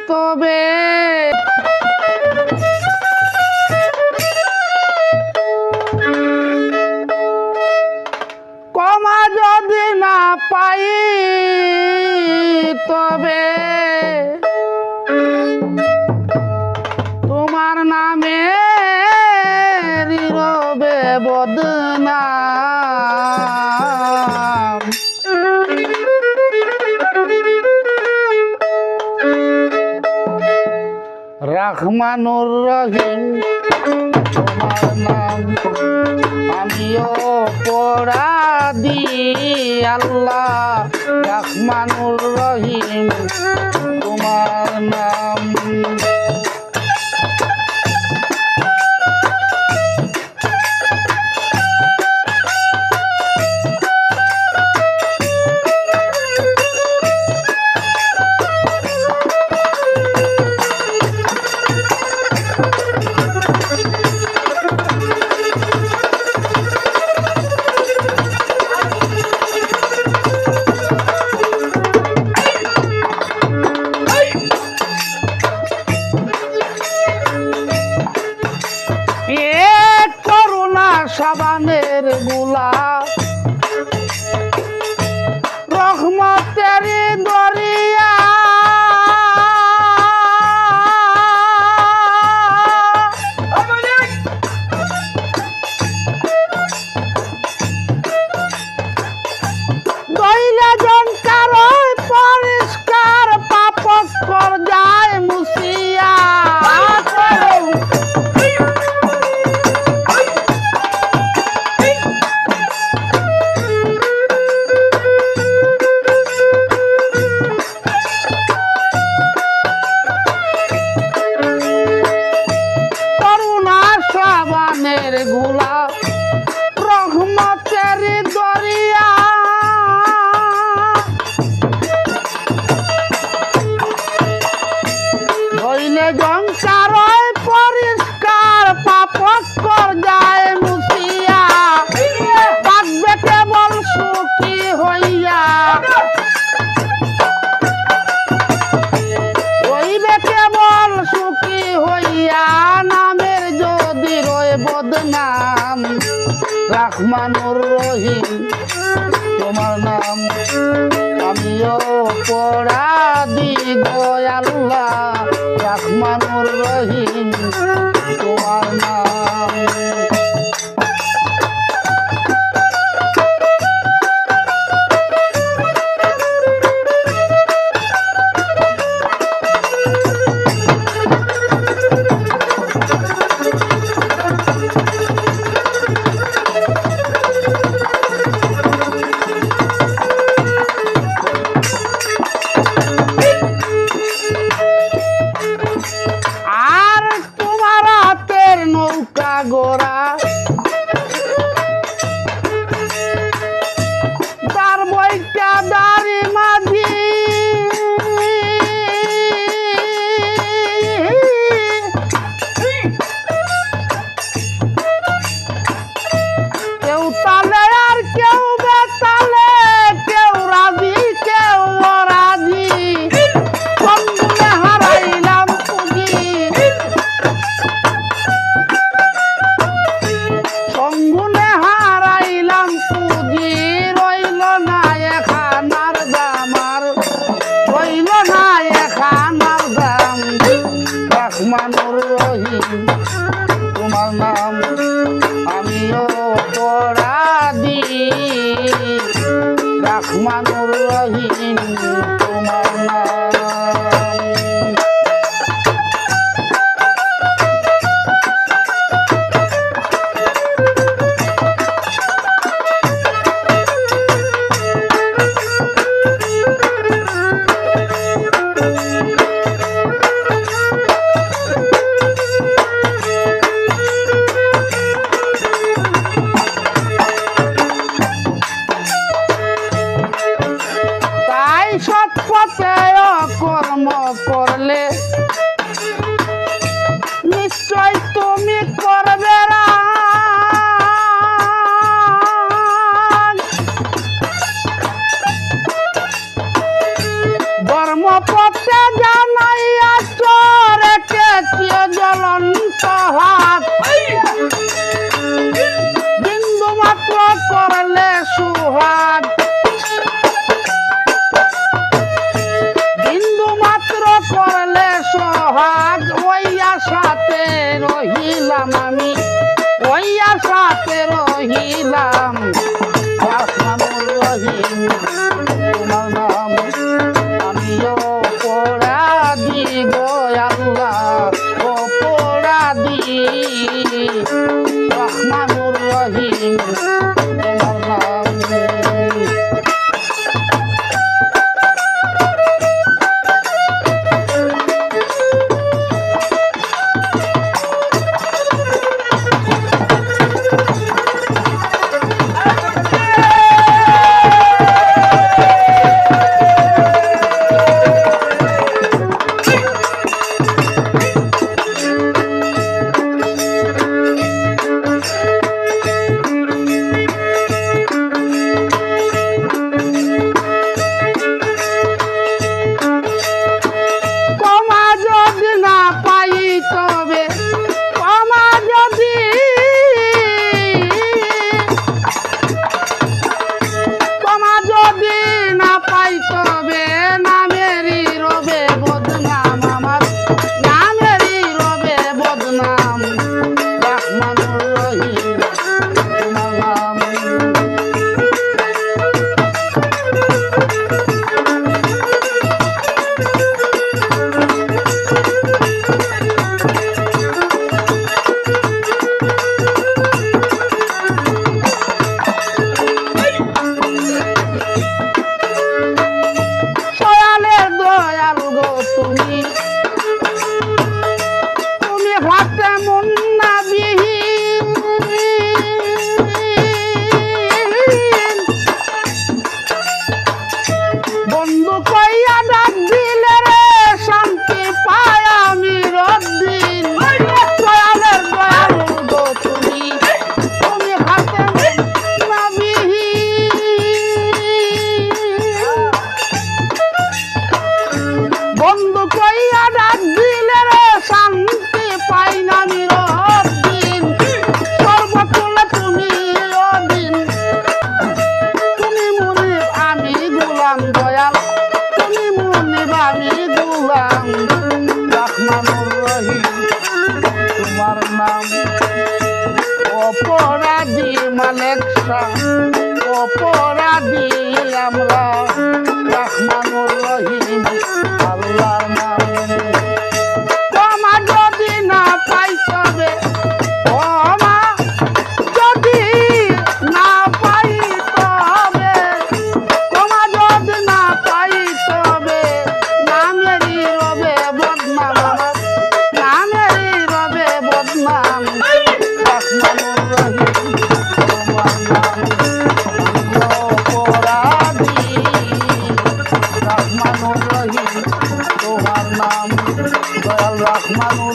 তবে ক্ষমা যদি না পাই তবে তোমার নামে রবে বদনাম। রহমানুর রহিম তোমার নাম আমিও পড়াদি আল্লাহ। রহমানুর রহিম তোমার নাম। সাবানের গুলা রহমতের দরিয়া দইলে জনকার পরিষ্কার পাপস্কর যায় মুসিয়া। গুলা রহমতের দরিয়া হইলে জংকার পরিষ্কার পাপস্কর যায় মুসিয়া। থাকবে কেবল সুখী হইয়া হইবে কেবল সুখী হইয়া নামের যদি রয় বদনাম। রহমানুর রহিম তোমার নাম আমিও পড়া দি আল্লাহ। রহমানুর রহিম তোমার নাম। গোরা তার বইটা দাড়ি মাঝি কেউ তালে আর কেউ বেতালে, কেউ রাজি কেউ রাজি। সঙ্গে হারাইলাম পুঁজি সঙ্গুনে হারাইলাম পুঁজি। রইল না এখানার দাম আর রইল না এখানার দাম। রহমানুর রহিম তোমার নাম আমিও পড়া দি। রহমানুর রহিম তোমার নাম। কর্ম করলে নিশ্চয় তুমি করবে ধর্মপথে জানাইয়া সুহাগ বিন্দু মাত্র করলে সোহাগ ওই আশাতে রহিলাম আমি ওই আশাতে রহিলাম রহমানুর রহিম তোমার নাম আমিও অপরাধী গো আল্লাহ অপরাধী রহমানুর রহিম তোমার নাম অপরাধী মালিক অপরাধী আমরা রহমানুর রহিম আল্লাহর নাম ক্ষমা যদি না পাই তবে ক্ষমা যদি না পাই তবে ক্ষমা যদি না পাই তবে নামেরই রবে বদনাম নামেরই রবে বদনাম রহমানুর রহিম তোমার নাম অপরাধী রহমানুর রহিম তোমার নাম দয়াল রহমান